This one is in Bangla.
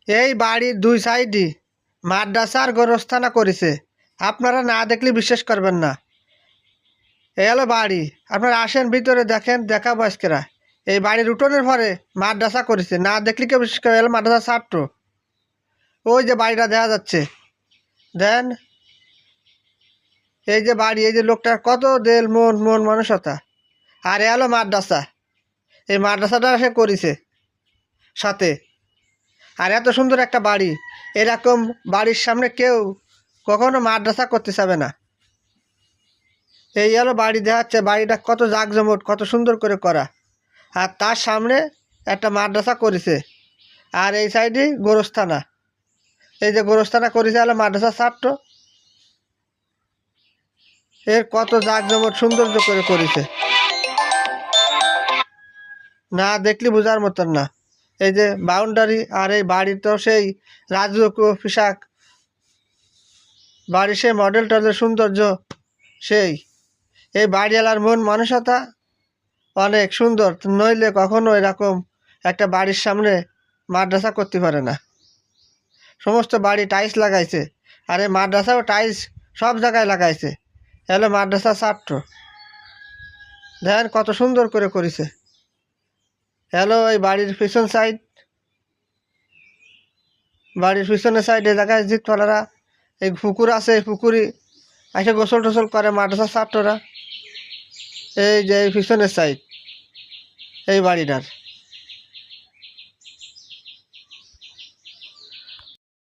এই বাড়ির দুই সাইডই মাদ্রাসার গোরস্থানা করেছে। আপনারা না দেখলে বিশ্বাস করবেন না। এই হলো বাড়ি। আপনারা আসেন ভিতরে দেখেন, দেখাবো আজকেরা। এই বাড়ির উঠোনের পরে মাদ্রাসা করেছে, না দেখলে কেউ বিশ্বাস করে। এলো মাদ্রাসা ছাত্র। ওই যে বাড়িটা দেখা যাচ্ছে, দেন এই যে বাড়ি, এই যে লোকটার কত দেল মন মন মানসতা। আর এ হলো মাদ্রাসা। এই মাদ্রাসাটা সে করেছে সাথে। আর এত সুন্দর একটা বাড়ি, এরকম বাড়ির সামনে কেউ কখনো মাদ্রাসা করতে চাবে না। এই হলো বাড়ি দেখাচ্ছে, বাড়িটা কত জাঁকজমট, কত সুন্দর করে করা। আর তার সামনে একটা মাদ্রাসা করেছে। আর এই সাইডে গোরস্থানা। এই যে গোরস্থানা করেছে হলো মাদ্রাসা ছাত্র। এর কত জাঁকজমট সৌন্দর্য করে করেছে, না দেখলে বোঝার মতন না। এই যে বাউন্ডারি, আর এই বাড়ি তো সেই রাজকীয় পোশাক, বাড়ির সেই মডেল টডেল সৌন্দর্য সেই। এই বাড়িওয়ালার মন মানসতা অনেক সুন্দর, নইলে কখনো এরকম একটা বাড়ির সামনে মাদ্রাসা করতে পারে না। সমস্ত বাড়ি টাইলস লাগাইছে, আর এই মাদ্রাসাও টাইলস সব জায়গায় লাগাইছে। হ্যালো মাদ্রাসা ছাত্র, দেখেন কত সুন্দর করে করেছে। হ্যালো এই বাড়ির পিছন সাইড, বাড়ির পিছনের সাইডে জায়গায় জিতপালারা এই পুকুর আছে, এই পুকুরে এসে গোসল টোসল করে মাদ্রাসা ছাত্ররা। এই যে এই পিছনের সাইড এই বাড়িটার।